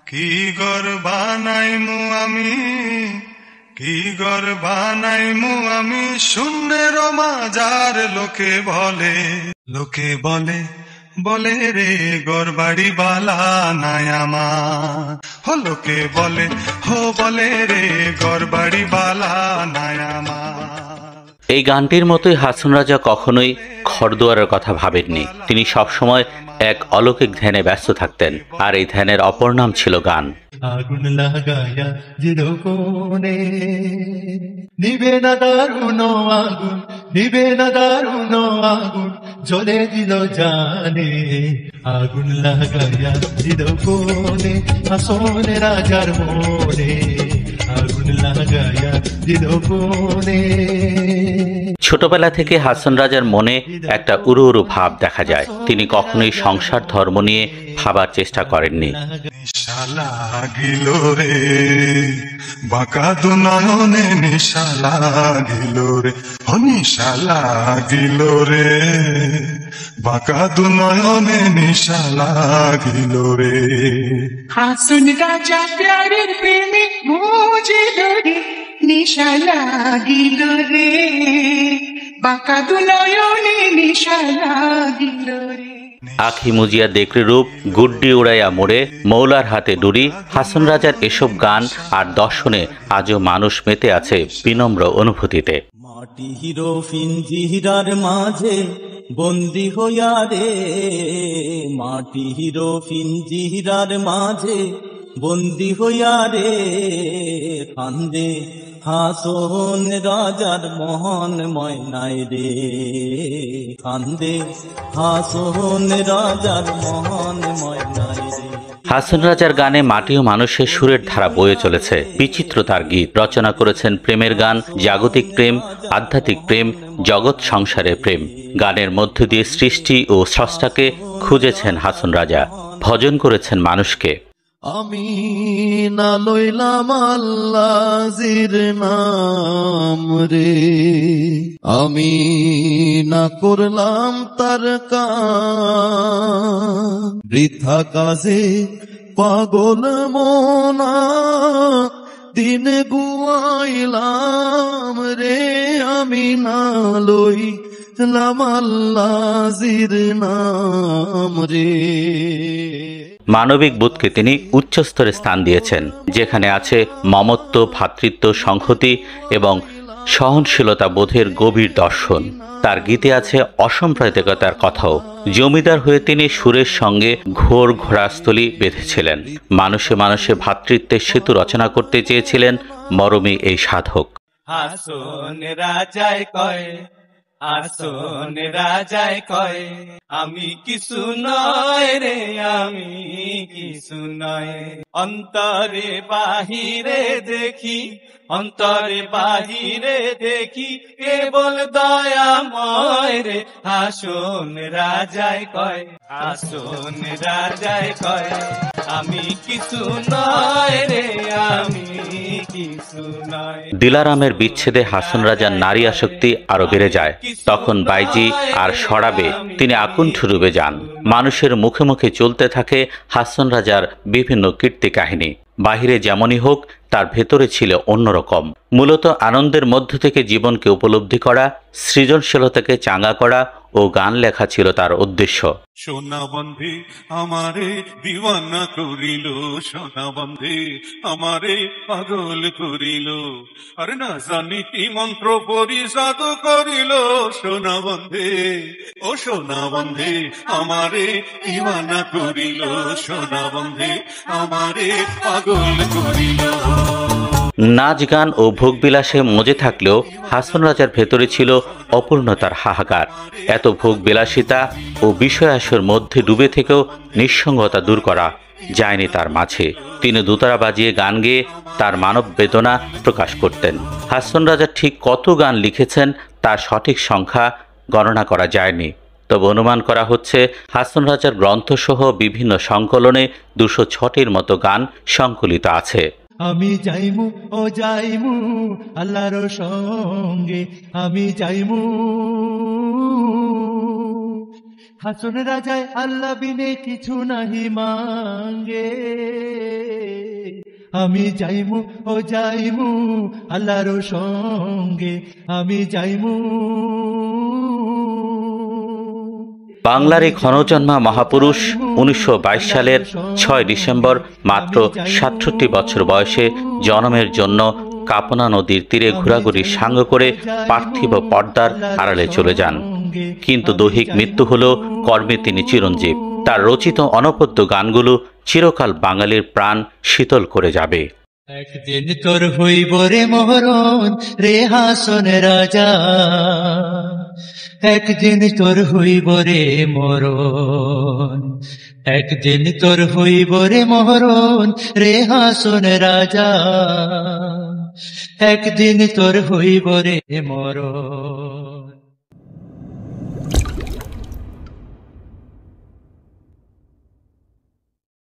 কি ঘর বানাইমু আমি, কি ঘর বানাইমু আমি শূন্যের মাজার। লোকে বলে, লোকে বলে, বলে রে ঘর বাড়ি বালা নাই আমার। হো লোকে বলে, হো বলে রে ঘর বাড়ি বালা নাই আমার। এই গানটির মতোই হাসন রাজা কখনোই ঘরদুয়ারের কথা ভাবেননি। তিনি সবসময় এক অলৌকিক ধ্যানে ব্যস্ত থাকতেন, আর এই ধ্যানের অপর নাম ছিল গান। আগুন লাগায়া জিরো কোণে, নিবে না দারুণ আগুন, নিবে না দারুণ আগুন, জ্বলে দিল জানে। আগুন লাগায়া জিরো কোণে, হাসন রাজার মনে, আগুন লাগায়া জিরো কোণে। ছোটবেলা থেকে হাসন রাজার মনে একটা উড়ু উড়ু ভাব দেখা যায়। তিনি কখনোই সংসার ধর্ম নিয়ে ভাবার চেষ্টা করেননি। নিশা লাগিল রে বাঁকা দু নয়নে, নিশা লাগিল রে, ও নিশা লাগিল রে বাঁকা দু নয়নে, নিশা লাগিল রে। হাসন রাজা প্যারের প্রেমে বুঝিল রে, নিশা লাগিল রে বাঁকা দু নয়নে, নিশা লাগিল রে। আখি মুজিয়া দেখরে রূপ, গুড্ডি উড়াইয়া মোড়ে, মৌলার হাতে ডুরি। হাসন রাজার এসব গান আর দর্শনে আজও মানুষ মেতে আছে বিনম্র অনুভূতিতে। মাটি হিরো ফিঞ্জিরার মাঝে বন্দি হইয়া রে, মাটি হিরো ফিঞ্জিরার মাঝে বন্দি হইয়া রে, কান্দে হাসন রাজার মহান ময়নায় রে, কান্দে হাসন রাজার মহান ময়নায় রে। হাসন রাজার গানে মাটি ও মানুষের সুরের ধারা বয়ে চলেছে। বিচিত্র তার গীত রচনা করেছেন প্রেমের গান, জাগতিক প্রেম, আধ্যাত্মিক প্রেম, জগৎ সংসারের প্রেম। গানের মধ্য দিয়ে সৃষ্টি ও স্রষ্টাকে খুঁজেছেন হাসন রাজা, ভজন করেছেন মানুষকে। আমি না লইলাম আল্লাহর নাম রে, আমি না করলাম তার কাম, বৃথা কাজে পাগল মনা দিন গুয়াইলাম রে, আমি না লইলাম আল্লাহর নাম রে। মানবিক বোধকে তিনি উচ্চ স্তরে স্থান দিয়েছেন, যেখানে আছে মমত্ব, ভ্রাতৃত্ব, সংহতি এবং সহনশীলতা বোধের গভীর দর্শন। তার গীতে আছে অসাম্প্রদায়িকতার কথাও। জমিদার হয়ে তিনি সুরের সঙ্গে ঘোর ঘোড়াস্থলী বেঁধেছিলেন। মানুষে মানুষে ভ্রাতৃত্বের সেতু রচনা করতে চেয়েছিলেন মরমী এই সাধক। হাসন রাজায় কয়, হাসন রাজায় কয়, আমি কিছু নয় রে, আমি কিছু নয়। অন্তরে বাহিরে দেখি, অন্তরে বাহিরে দেখি, কেবল দয়াময় রে। হাসন রাজায় কয়, হাসন রাজায় কয়, আমি কিছু নয় রে, আমি কিছু নয়। দিলারামের বিচ্ছেদে হাসন রাজার নারী আসক্তি আরো বেড়ে যায়। তখন বাইজি আর সরাবে তিনি আকুণ্ঠ ডুবে যান। মানুষের মুখে মুখে চলতে থাকে হাসন রাজার বিভিন্ন কীর্তি কাহিনী। বাহিরে যেমনই হোক, তার ভেতরে ছিল অন্যরকম। মূলত আনন্দের মধ্য থেকে জীবনকে উপলব্ধি করা, সৃজনশীলতাকে চাঙ্গা করা ও গান লেখা ছিল তার উদ্দেশ্য। সোনা বন্ধে আমারে দিওয়ানা করিল, সোনা বন্ধে আমারে পাগল করিল, আরে না জানি কি মন্ত্র পরি জাদু করিল। সোনা বন্ধে, ও সোনা বন্ধে আমারে দিওয়ানা করিল, সোনা বন্ধে আমারে পাগল করিল। নাচ গান ও ভোগবিলাসে মজে থাকলেও হাসন রাজার ভেতরে ছিল অপূর্ণতার হাহাকার। এত ভোগবিলাসিতা ও বিষয়াসের মধ্যে ডুবে থেকেও নিঃসঙ্গতা দূর করা যায়নি তার মাঝে। তিনি দোতারা বাজিয়ে গান গেয়ে তার মানব বেদনা প্রকাশ করতেন। হাসন রাজা ঠিক কত গান লিখেছেন তার সঠিক সংখ্যা গণনা করা যায়নি, তবে অনুমান করা হচ্ছে হাসন রাজার গ্রন্থসহ বিভিন্ন সংকলনে 206টির মতো গান সংকলিত আছে। আমি যাইমু ও যাইমু আল্লাহর সঙ্গে, আমি যাইমু হাসন রাজায় আল্লাহ বিনে কিছু নাহি মাঙ্গে, আমি যাইমু ও যাইমু আল্লাহর সঙ্গে, আমি যাইমু। বাংলার এই ক্ষণজন্মা মহাপুরুষ 1922 সালের 6 ডিসেম্বর মাত্র 67 বছর বয়সে জন্মের জন্য কাপনা নদীর তীরে ঘোরাঘুরি সাঙ্গ করে পার্থিব পর্দার আড়ালে চলে যান। কিন্তু দৈহিক মৃত্যু হলেও কর্মে তিনি চিরঞ্জীব। তার রচিত অনবদ্য গানগুলো চিরকাল বাঙালির প্রাণ শীতল করে যাবে। একদিন তোর হইব রে মরণ রে হাসন রাজা, একদিন তোর হইব রে মরণ, একদিন তোর হইব রে মরণ রে হাসন রাজা, একদিন তোর হইব রে মরণ।